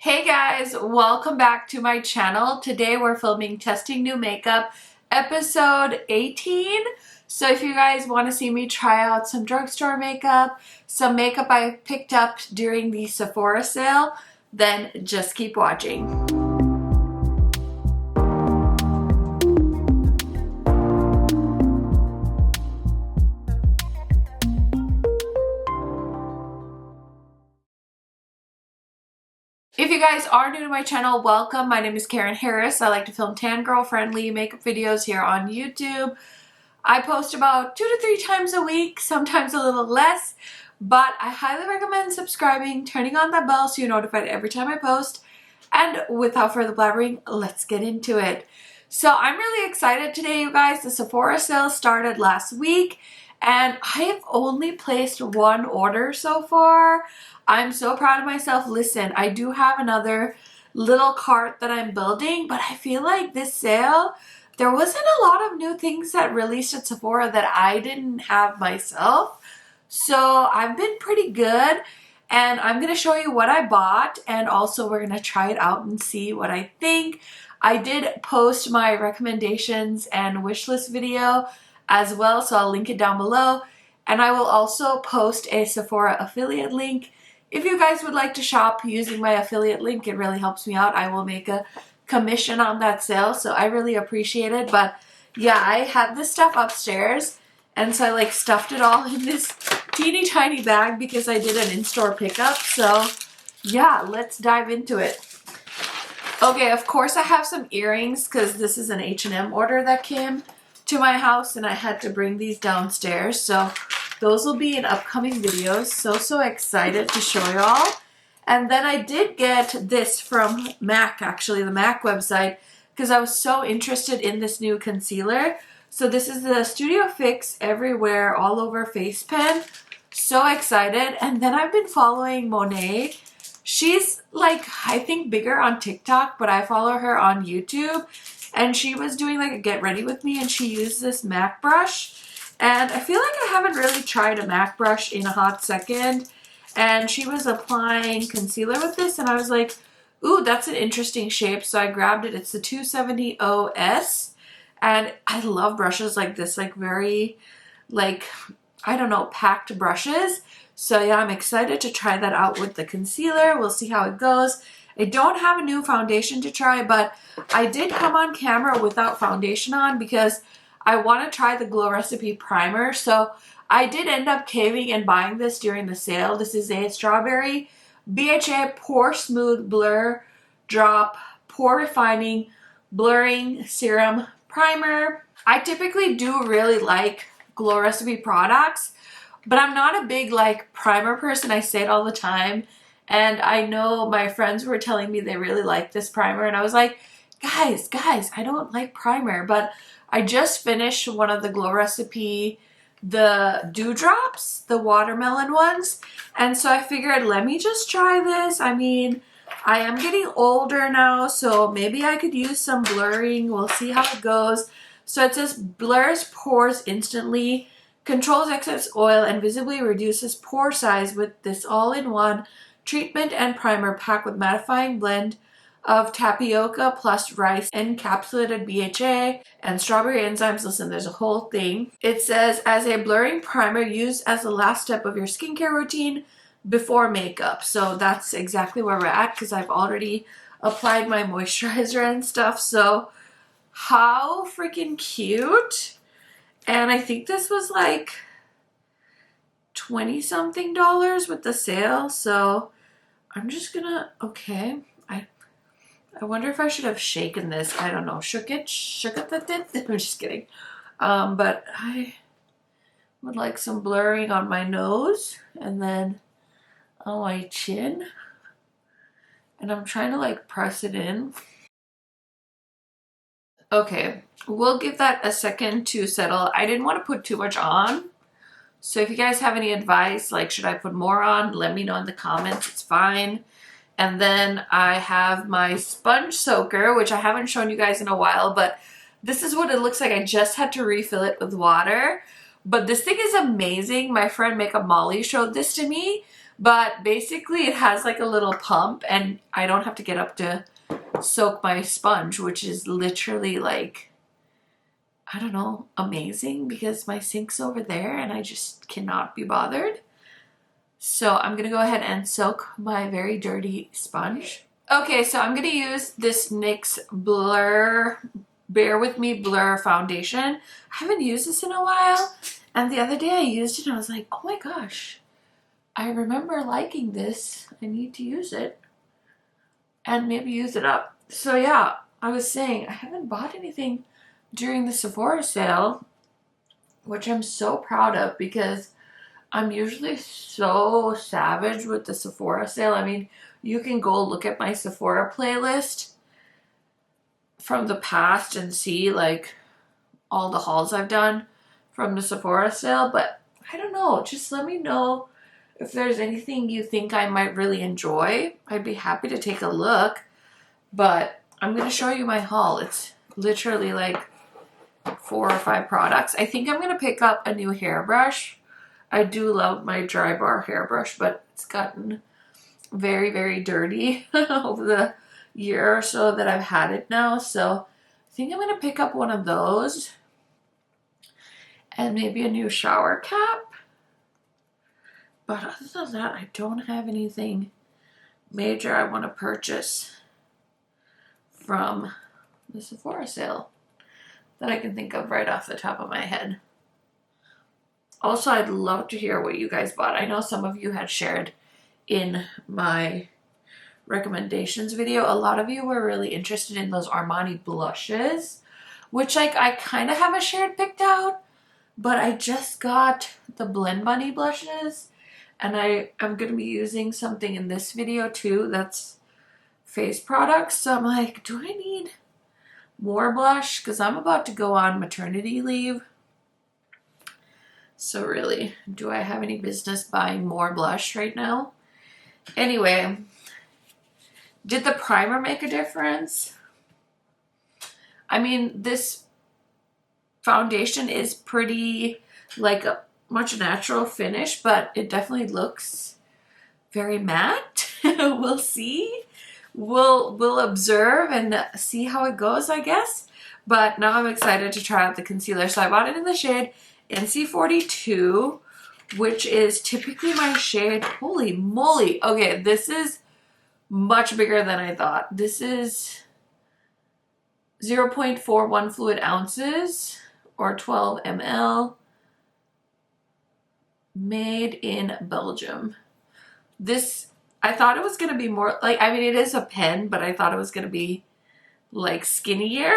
Hey guys, welcome back to my channel. Today we're filming Testing New Makeup episode 18. So if you guys want to see me try out some drugstore makeup, some makeup I picked up during the Sephora sale, then just keep watching. If you guys are new to my channel, welcome. My name is KARENHARRIS. I like to film tan girl friendly makeup videos here on YouTube. I post about 2 to 3 times a week, sometimes a little less, but I highly recommend subscribing, turning on that bell so you're notified every time I post. And without further blabbering, let's get into it. So I'm really excited today, you guys. The Sephora sale started last week and I have only placed one order so far. I'm so proud of myself. Listen, I do have another little cart that I'm building, but I feel like this sale, there wasn't a lot of new things that released at Sephora that I didn't have myself. So I've been pretty good and I'm going to show you what I bought and also we're going to try it out and see what I think. I did post my recommendations and wish list video as well, so I'll link it down below. And I will also post a Sephora affiliate link. If you guys would like to shop using my affiliate link, it really helps me out. I will make a commission on that sale, so I really appreciate it. But yeah, I had this stuff upstairs, and so I like stuffed it all in this teeny tiny bag because I did an in-store pickup. So yeah, let's dive into it. Okay, of course I have some earrings because this is an H&M order that came to my house and I had to bring these downstairs. So those will be in upcoming videos. So excited to show y'all. And then I did get this from MAC, actually, the MAC website, because I was so interested in this new concealer. So this is the Studio Fix Everywhere All Over Face Pen. So excited. And then I've been following Monet. She's like, I think bigger on TikTok, but I follow her on YouTube. And she was doing like a get ready with me and she used this MAC brush. And I feel like I haven't really tried a MAC brush in a hot second. And she was applying concealer with this and I was like, ooh, that's an interesting shape. So I grabbed it. It's the 270 OS. And I love brushes like this, like very, like, I don't know, packed brushes. So yeah, I'm excited to try that out with the concealer. We'll see how it goes. I don't have a new foundation to try, but I did come on camera without foundation on because I want to try the Glow Recipe Primer. So I did end up caving and buying this during the sale. This is a Strawberry BHA Pore Smooth Blur Drop Pore Refining Blurring Serum Primer. I typically do really like Glow Recipe products, but I'm not a big like primer person. I say it all the time. And I know my friends were telling me they really like this primer. And I was like, guys, I don't like primer. But I just finished one of the Glow Recipe, the Dewdrops, the watermelon ones. And so I figured, let me just try this. I mean, I am getting older now, so maybe I could use some blurring. We'll see how it goes. So it says, blurs pores instantly, controls excess oil, and visibly reduces pore size with this all-in-one treatment and primer pack with mattifying blend of tapioca plus rice encapsulated BHA and strawberry enzymes. Listen, there's a whole thing. It says, as a blurring primer used as the last step of your skincare routine before makeup. So that's exactly where we're at because I've already applied my moisturizer and stuff. So how freaking cute. And I think this was like $20 something with the sale. So I'm just gonna, okay. I wonder if I should have shaken this. I don't know. Shook it. I'm just kidding. But I would like some blurring on my nose and then on my chin. And I'm trying to like press it in. Okay, we'll give that a second to settle. I didn't want to put too much on. So if you guys have any advice, like should I put more on, let me know in the comments. It's fine. And then I have my sponge soaker, which I haven't shown you guys in a while, but this is what it looks like. I just had to refill it with water. But this thing is amazing. My friend Makeup Molly showed this to me, But basically it has like a little pump and I don't have to get up to soak my sponge, which is literally like, I don't know, amazing, because my sink's over there and I just cannot be bothered. So I'm gonna go ahead and soak my very dirty sponge. Okay, so I'm gonna use this NYX Blur, Bear With Me Blur Foundation. I haven't used this in a while, and the other day I used it and I was like, oh my gosh, I remember liking this. I need to use it and maybe use it up. So yeah, I was saying I haven't bought anything during the Sephora sale, which I'm so proud of because I'm usually so savage with the Sephora sale. I mean, you can go look at my Sephora playlist from the past and see like all the hauls I've done from the Sephora sale, but I don't know, just let me know if there's anything you think I might really enjoy. I'd be happy to take a look, but I'm going to show you my haul. It's literally like 4 or 5 products. I think I'm going to pick up a new hairbrush. I do love my dry bar hairbrush, but it's gotten very, very dirty over the year or so that I've had it now. So I think I'm going to pick up one of those and maybe a new shower cap. But other than that, I don't have anything major I want to purchase from the Sephora sale that I can think of right off the top of my head. Also, I'd love to hear what you guys bought. I know some of you had shared in my recommendations video. A lot of you were really interested in those Armani blushes, which like I kind of have a shade picked out, but I just got the Blend Bunny blushes and I'm going to be using something in this video too that's face products. So I'm like, do I need more blush? Because I'm about to go on maternity leave. So really, do I have any business buying more blush right now? Anyway, did the primer make a difference? I mean, this foundation is pretty like a much natural finish, but it definitely looks very matte. We'll see. We'll observe and see how it goes, I guess. But now I'm excited to try out the concealer. So I bought it in the shade NC42, which is typically my shade. Holy moly. Okay, this is much bigger than I thought. This is 0.41 fluid ounces or 12 ml, made in Belgium. This, I thought it was going to be more like, I mean, it is a pen, but I thought it was going to be like skinnier.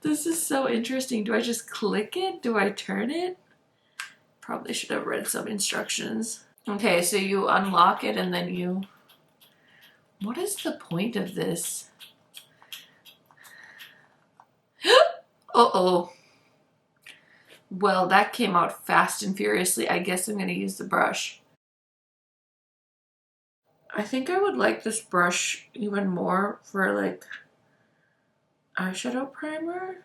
This is so interesting. Do I just click it? Do I turn it? Probably should have read some instructions. Okay, so you unlock it and then you... What is the point of this? Uh-oh. Well, that came out fast and furiously. I guess I'm going to use the brush. I think I would like this brush even more for like eyeshadow primer.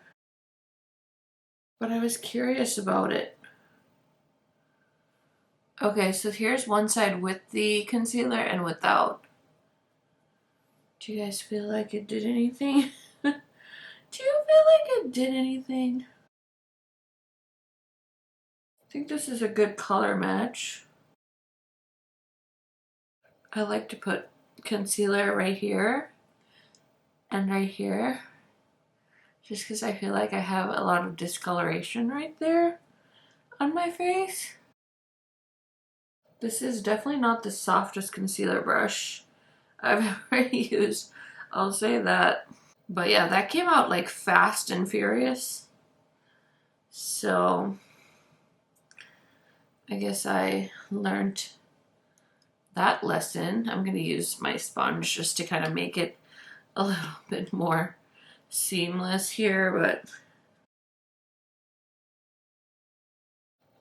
But I was curious about it. Okay, so here's one side with the concealer and without. Do you guys feel like it did anything? Do you feel like it did anything? I think this is a good color match. I like to put concealer right here and right here, just because I feel like I have a lot of discoloration right there on my face. This is definitely not the softest concealer brush I've ever used, I'll say that. But yeah, that came out like fast and furious. So I guess I learned that lesson. I'm going to use my sponge just to kind of make it a little bit more seamless here, but...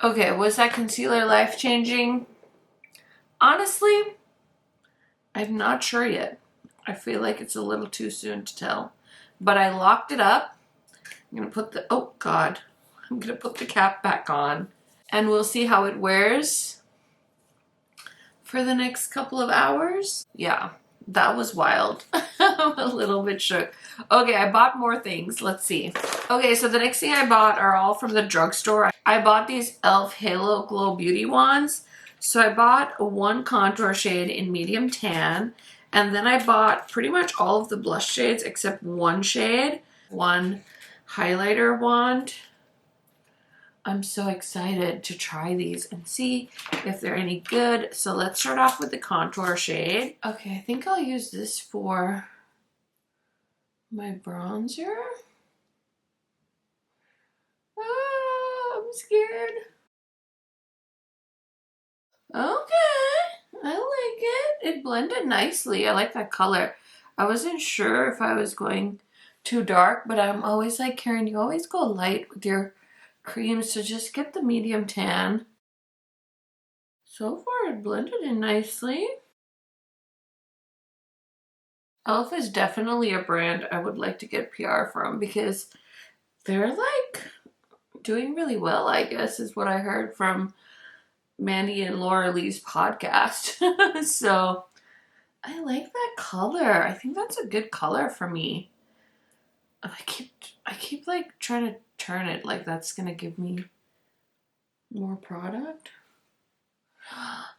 Okay, was that concealer life-changing? Honestly, I'm not sure yet. I feel like it's a little too soon to tell. But I locked it up. I'm going to put the... Oh, God. I'm going to put the cap back on. And we'll see how it wears. for the next couple of hours. Yeah, that was wild. I'm a little bit shook. Okay, I bought more things. Let's see. Okay, so the next thing I bought are all from the drugstore. I bought these e.l.f. Halo Glow Beauty Wands. So I bought one contour shade in medium tan, and then I bought pretty much all of the blush shades except one shade, one highlighter wand. I'm so excited to try these and see if they're any good. So let's start off with the contour shade. Okay, I think I'll use this for my bronzer. Ah, I'm scared. Okay, I like it. It blended nicely. I like that color. I wasn't sure if I was going too dark, but I'm always like, Karen, you always go light with your creams, so just get the medium tan. So far, it blended in nicely. e.l.f. is definitely a brand I would like to get PR from because they're like doing really well, I guess, is what I heard from Mandy and Laura Lee's podcast. So I like that color. I think that's a good color for me. I keep like trying to turn it like that's gonna give me more product.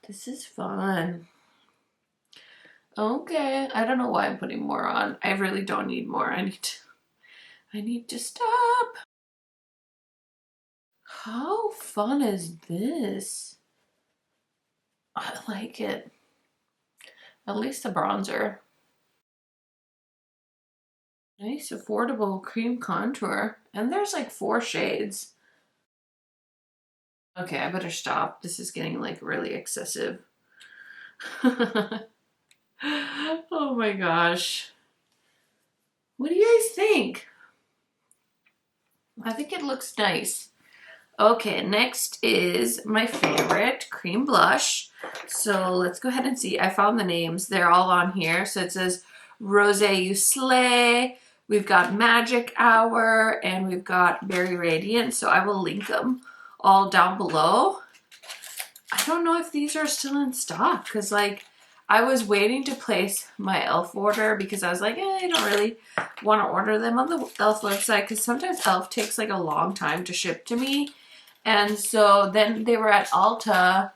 This is fun. Okay, I don't know why I'm putting more on. I really don't need more. I need to stop. How fun is this? I like it. At least the bronzer. Nice, affordable cream contour. And there's like 4 shades. Okay, I better stop. This is getting like really excessive. Oh my gosh. What do you guys think? I think it looks nice. Okay, next is my favorite cream blush. So let's go ahead and see. I found the names. They're all on here. So it says Rosé You Slay. We've got Magic Hour and we've got Berry Radiant. So I will link them all down below. I don't know if these are still in stock because like I was waiting to place my e.l.f. order because I was like, I don't really want to order them on the e.l.f. website because sometimes e.l.f. takes like a long time to ship to me. And so then they were at Ulta,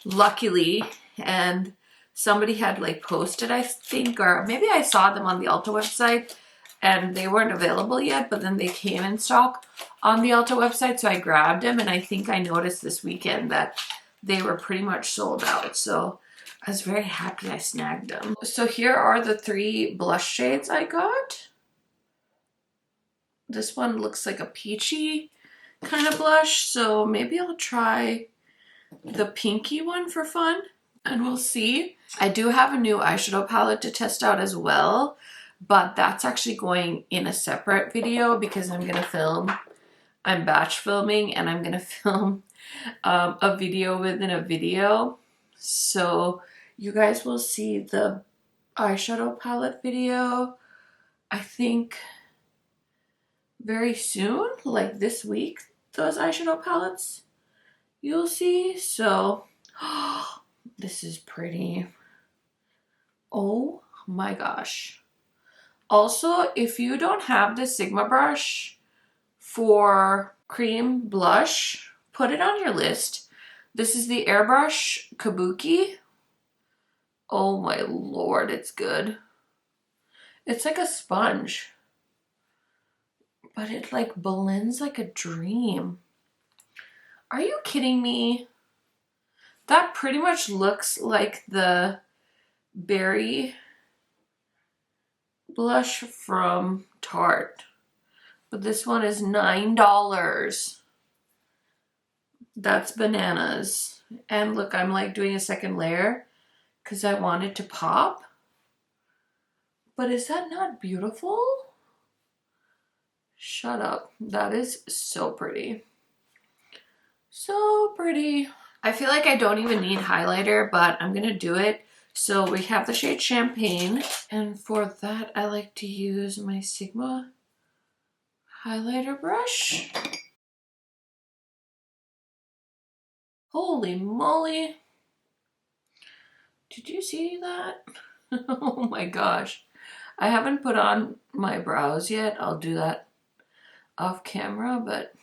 luckily, and somebody had like posted, I think, or maybe I saw them on the Ulta website and they weren't available yet, but then they came in stock on the Ulta website. So I grabbed them and I think I noticed this weekend that they were pretty much sold out. So I was very happy I snagged them. So here are the 3 blush shades I got. This one looks like a peachy kind of blush, so maybe I'll try the pinky one for fun and we'll see. I do have a new eyeshadow palette to test out as well, but that's actually going in a separate video because I'm batch filming and I'm gonna film a video within a video. So you guys will see the eyeshadow palette video, I think very soon, like this week, those eyeshadow palettes you'll see. So this is pretty. Oh my gosh. Also, if you don't have the Sigma brush for cream blush, put it on your list. This is the Airbrush Kabuki. Oh my lord, it's good. It's like a sponge, but it like blends like a dream. Are you kidding me? That pretty much looks like the berry blush from Tarte, but this one is $9. That's bananas. And look, I'm like doing a second layer because I want it to pop. But is that not beautiful? Shut up. That is so pretty. So pretty. I feel like I don't even need highlighter, but I'm gonna do it. So we have the shade Champagne, and for that I like to use my Sigma highlighter brush. Holy moly. Did you see that? Oh my gosh. I haven't put on my brows yet. I'll do that off camera, but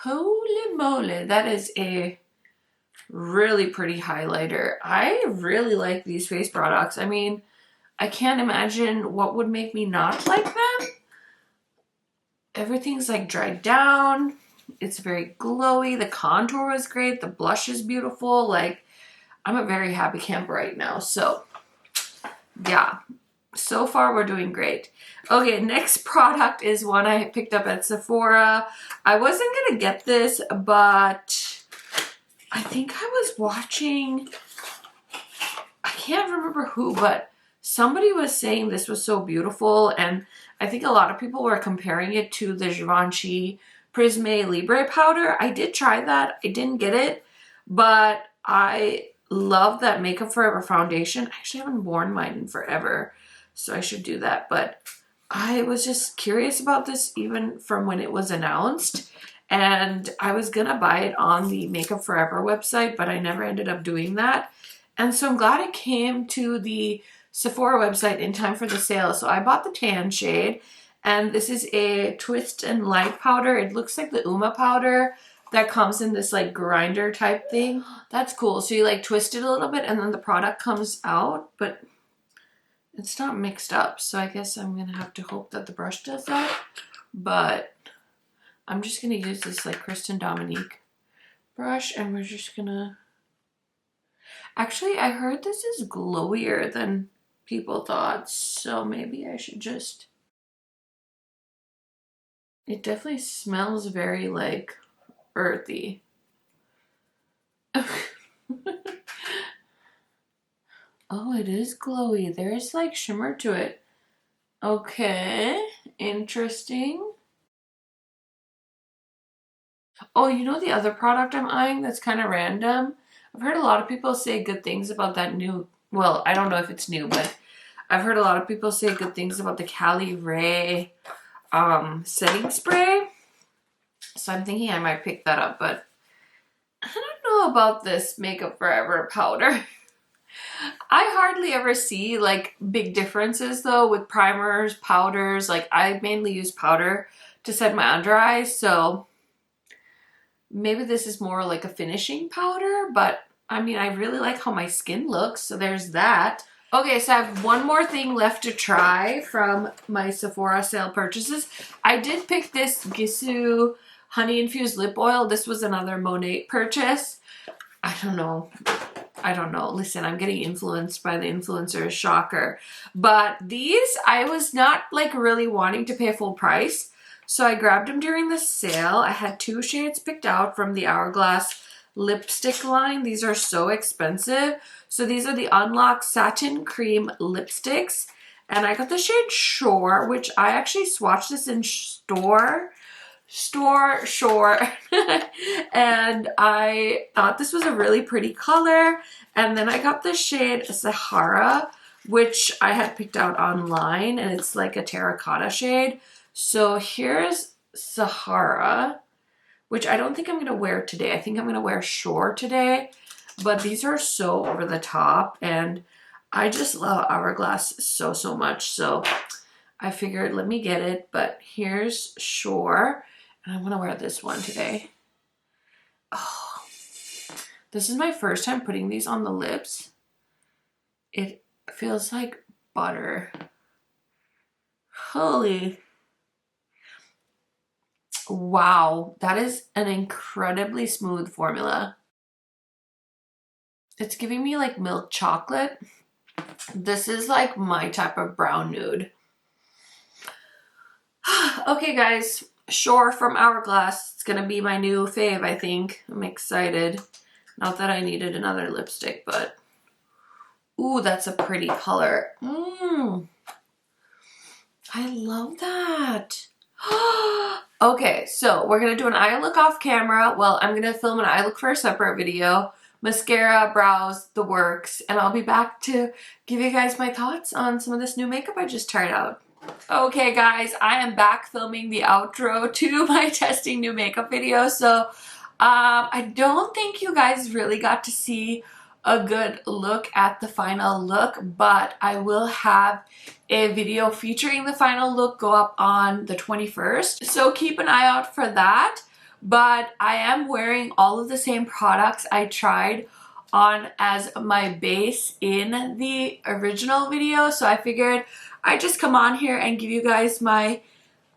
holy moly, that is a really pretty highlighter. I really like these face products. I mean, I can't imagine what would make me not like them. Everything's like dried down. It's very glowy. The contour was great. The blush is beautiful. Like, I'm a very happy camper right now. So, yeah. So far, we're doing great. Okay, next product is one I picked up at Sephora. I wasn't going to get this, but I think I was watching, I can't remember who, but somebody was saying this was so beautiful, and I think a lot of people were comparing it to the Givenchy Prisme Libre powder. I did try that. I didn't get it, but I love that Makeup Forever foundation. I actually haven't worn mine in forever, so I should do that. But I was just curious about this even from when it was announced, and I was gonna buy it on the Makeup Forever website, but I never ended up doing that. And so I'm glad it came to the Sephora website in time for the sale. So I bought the tan shade, and this is a Twist and Light powder. It looks like the Uma powder that comes in this like grinder type thing. That's cool. So you like twist it a little bit and then the product comes out, but it's not mixed up. So I guess I'm gonna have to hope that the brush does that. But I'm just gonna use this like Kristen Dominique brush, and we're just gonna... Actually, I heard this is glowier than people thought, so maybe I should just... It definitely smells very like earthy. Oh, it is glowy. There's like shimmer to it. Okay, interesting. Oh, you know the other product I'm eyeing that's kind of random? I've heard a lot of people say good things about that new, well, I don't know if it's new, but I've heard a lot of people say good things about the Cali Ray setting spray. So I'm thinking I might pick that up, but I don't know about this Makeup Forever powder. I hardly ever see like big differences though with primers, powders. Like I mainly use powder to set my under eyes, so maybe this is more like a finishing powder, but I mean, I really like how my skin looks, so there's that. Okay, so I have one more thing left to try from my Sephora sale purchases. I did pick this Gisou Honey Infused Lip Oil. This was another Monet purchase. I don't know. Listen, I'm getting influenced by the influencers, shocker. But these, I was not like really wanting to pay full price, so I grabbed them during the sale. I had 2 shades picked out from the Hourglass lipstick line. These are so expensive. So these are the Unlock Satin Cream lipsticks. And I got the shade Shore, which I actually swatched this in Shore. And I thought this was a really pretty color. And then I got the shade Sahara, which I had picked out online, and it's like a terracotta shade. So here's Sahara, which I don't think I'm going to wear today. I think I'm going to wear Shore today, but these are so over the top, and I just love Hourglass so, so much. So I figured, let me get it, but here's Shore, and I want to wear this one today. Oh, this is my first time putting these on the lips. It feels like butter. Holy... Wow, that is an incredibly smooth formula. It's giving me like milk chocolate. This is like my type of brown nude. Okay, guys, Shore from Hourglass. It's gonna be my new fave, I think. I'm excited. Not that I needed another lipstick, but... Ooh, that's a pretty color. I love that. Okay, so we're gonna do an eye look off camera. Well, I'm gonna film an eye look for a separate video. Mascara, brows, the works, and I'll be back to give you guys my thoughts on some of this new makeup I just tried out. Okay guys, I am back filming the outro to my testing new makeup video. So I don't think you guys really got to see a good look at the final look, but I will have a video featuring the final look go up on the 21st. So keep an eye out for that. But I am wearing all of the same products I tried on as my base in the original video. So I figured I'd just come on here and give you guys my,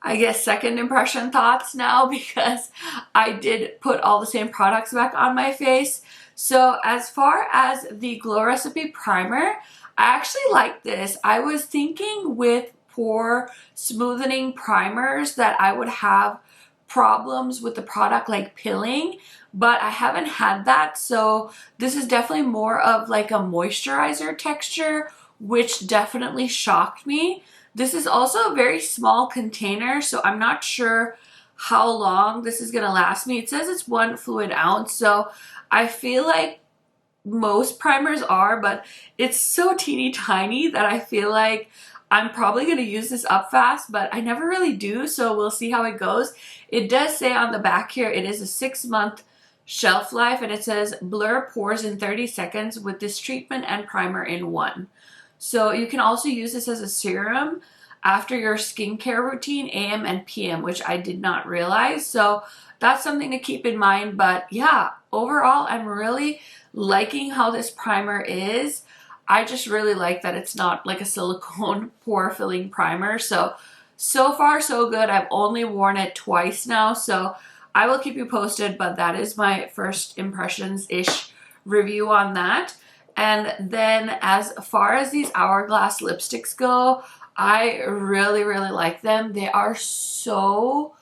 I guess, second impression thoughts now, because I did put all the same products back on my face. So as far as the Glow Recipe Primer, I actually like this. I was thinking with pore smoothing primers that I would have problems with the product like pilling, but I haven't had that. So this is definitely more of like a moisturizer texture, which definitely shocked me. This is also a very small container, so I'm not sure how long this is gonna last me. It says it's 1 fluid ounce, so I feel like most primers are, but it's so teeny tiny that I feel like I'm probably going to use this up fast, but I never really do, so we'll see how it goes. It does say on the back here it is a 6-month shelf life, and it says blur pores in 30 seconds with this treatment and primer in one. So you can also use this as a serum after your skincare routine, AM and PM, which I did not realize. So that's something to keep in mind. But yeah, overall, I'm really liking how this primer is. I just really like that it's not like a silicone pore filling primer. So far so good. I've only worn it twice now, so I will keep you posted, but that is my first impressions-ish review on that. And then as far as these Hourglass lipsticks go, I really, really like them. They are so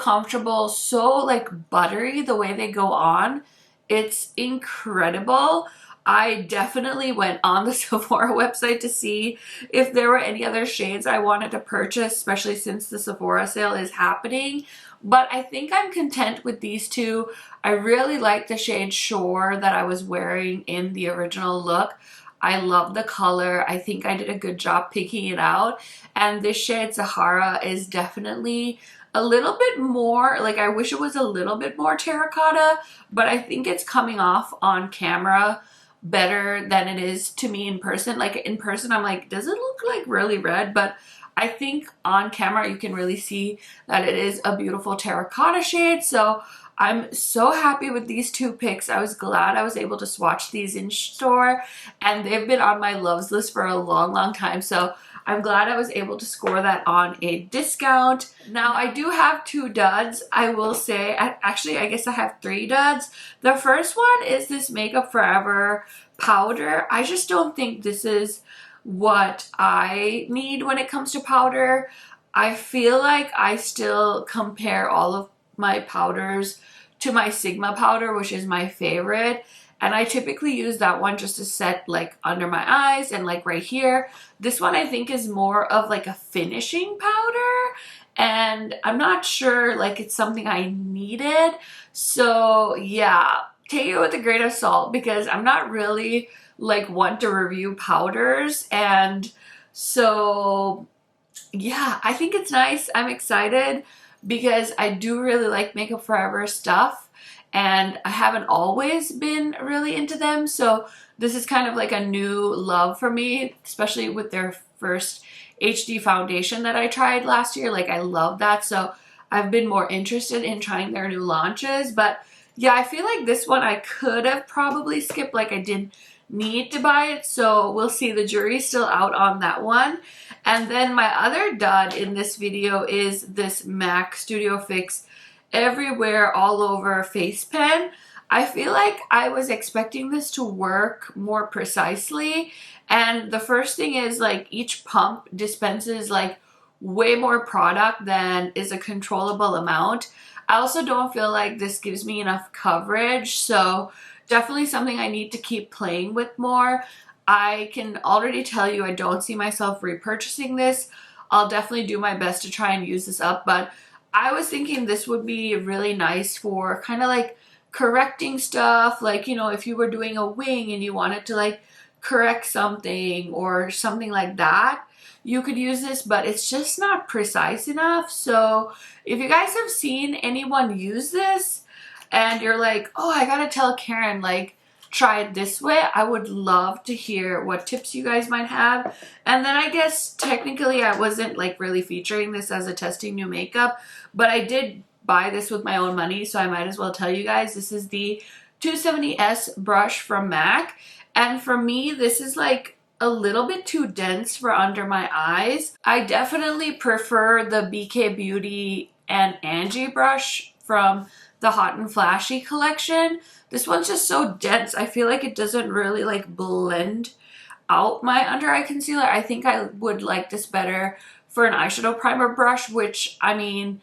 comfortable, so like buttery the way they go on. It's incredible. I definitely went on the Sephora website to see if there were any other shades I wanted to purchase, especially since the Sephora sale is happening. But I think I'm content with these two. I really like the shade Shore that I was wearing in the original look. I love the color. I think I did a good job picking it out. And this shade Sahara is definitely a little bit more, like I wish it was a little bit more terracotta, but I think it's coming off on camera better than it is to me in person. Like in person, I'm like, does it look like really red? But I think on camera you can really see that it is a beautiful terracotta shade. So I'm so happy with these two picks. I was glad I was able to swatch these in store, and they've been on my loves list for a long time. So I'm glad I was able to score that on a discount. Now I do have 2 duds, I will say. Actually, I guess I have 3 duds. The first one is this Makeup Forever powder. I just don't think this is what I need when it comes to powder. I feel like I still compare all of my powders to my Sigma powder, which is my favorite. And I typically use that one just to set like under my eyes and like right here. This one I think is more of like a finishing powder, and I'm not sure like it's something I needed. So yeah, take it with a grain of salt, because I'm not really like one to review powders. And so yeah, I think it's nice. I'm excited because I do really like Makeup Forever stuff, and I haven't always been really into them. So this is kind of like a new love for me, especially with their first HD foundation that I tried last year. Like I love that. So I've been more interested in trying their new launches. But yeah, I feel like this one I could have probably skipped. Like I didn't need to buy it. So we'll see. The jury's still out on that one. And then my other dud in this video is this MAC Studio Fix Everywhere All Over face pen. I feel like I was expecting this to work more precisely, and the first thing is like each pump dispenses like way more product than is a controllable amount. I also don't feel like this gives me enough coverage, so definitely something I need to keep playing with more. I can already tell you I don't see myself repurchasing this. I'll definitely do my best to try and use this up, but I was thinking this would be really nice for kind of like correcting stuff. Like, you know, if you were doing a wing and you wanted to like correct something or something like that, you could use this, but it's just not precise enough. So if you guys have seen anyone use this and you're like, oh, I gotta tell Karen, like, try it this way. I would love to hear what tips you guys might have. And then I guess technically I wasn't like really featuring this as a testing new makeup, but I did buy this with my own money, so I might as well tell you guys. This is the 270S brush from MAC, and for me this is like a little bit too dense for under my eyes. I definitely prefer the BK Beauty and Angie brush from the Hot and Flashy collection. This one's just so dense. I feel like it doesn't really like blend out my under eye concealer. I think I would like this better for an eyeshadow primer brush, which, I mean,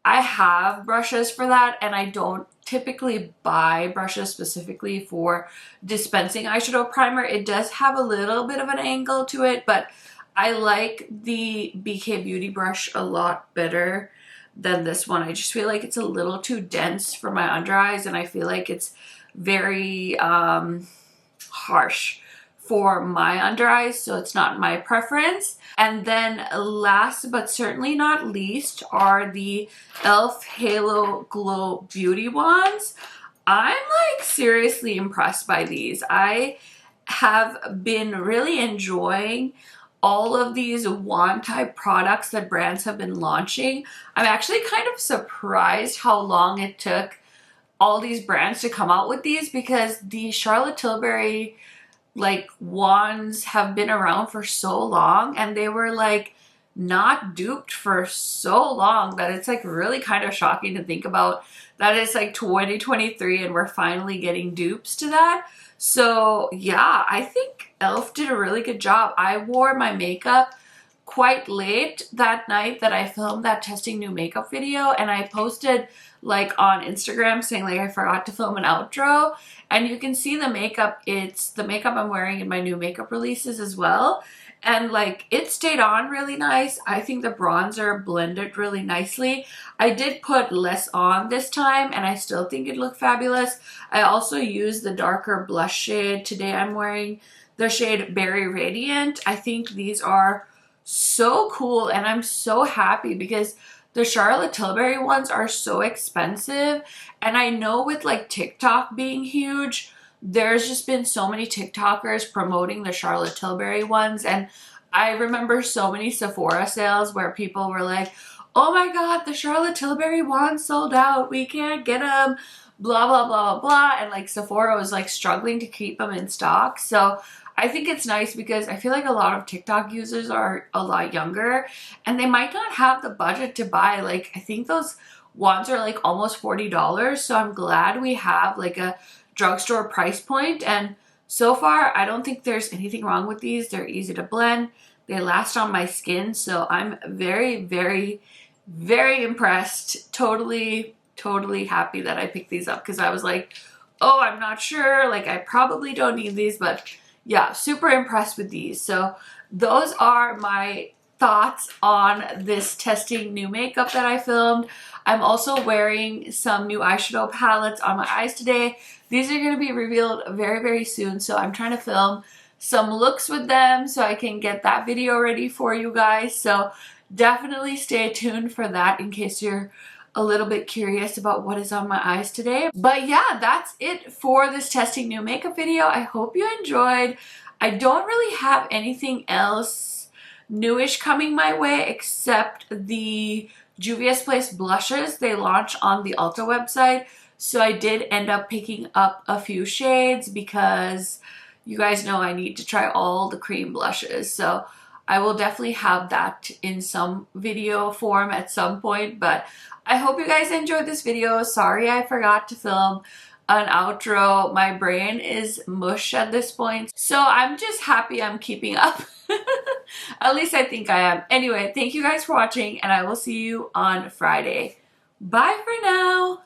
I have brushes for that, and I don't typically buy brushes specifically for dispensing eyeshadow primer. It does have a little bit of an angle to it, but I like the BK Beauty brush a lot better than this one. I just feel like it's a little too dense for my under eyes, and I feel like it's very harsh for my under eyes, so it's not my preference. And then last but certainly not least are the e.l.f. Halo Glow Beauty Wands. I'm like seriously impressed by these. I have been really enjoying all of these wand type products that brands have been launching. I'm actually kind of surprised how long it took all these brands to come out with these, because the Charlotte Tilbury like wands have been around for so long, and they were like not duped for so long that it's like really kind of shocking to think about that it's like 2023 and we're finally getting dupes to that. So yeah, I think e.l.f. did a really good job. I wore my makeup quite late that night that I filmed that testing new makeup video, and I posted like on Instagram saying like I forgot to film an outro, and you can see the makeup. It's the makeup I'm wearing in my new makeup releases as well, and like it stayed on really nice. I think the bronzer blended really nicely. I did put less on this time, and I still think it looked fabulous. I also used the darker blush shade. Today I'm wearing the shade Berry Radiant. I think these are so cool, and I'm so happy because the Charlotte Tilbury ones are so expensive, and I know with like TikTok being huge, there's just been so many TikTokers promoting the Charlotte Tilbury ones, and I remember so many Sephora sales where people were like, oh my god, the Charlotte Tilbury wands sold out, we can't get them, blah blah blah blah blah, and like Sephora was like struggling to keep them in stock. So I think it's nice because I feel like a lot of TikTok users are a lot younger, and they might not have the budget to buy, like, I think those wands are like almost $40. So I'm glad we have like a drugstore price point, and so far I don't think there's anything wrong with these. They're easy to blend, they last on my skin, so I'm very very very impressed. Totally happy that I picked these up, because I was like, oh, I'm not sure, like I probably don't need these, but yeah, super impressed with these. So those are my thoughts on this testing new makeup that I filmed. I'm also wearing some new eyeshadow palettes on my eyes today. These are going to be revealed very very soon, so I'm trying to film some looks with them so I can get that video ready for you guys. So definitely stay tuned for that in case you're a little bit curious about what is on my eyes today. But yeah, that's it for this testing new makeup video. I hope you enjoyed. I don't really have anything else newish coming my way except the Juvia's Place blushes. They launch on the Ulta website, so I did end up picking up a few shades because you guys know I need to try all the cream blushes. So I will definitely have that in some video form at some point, but I hope you guys enjoyed this video. Sorry I forgot to film an outro. My brain is mush at this point, so I'm just happy I'm keeping up. At least I think I am. Anyway, thank you guys for watching, and I will see you on Friday. Bye for now.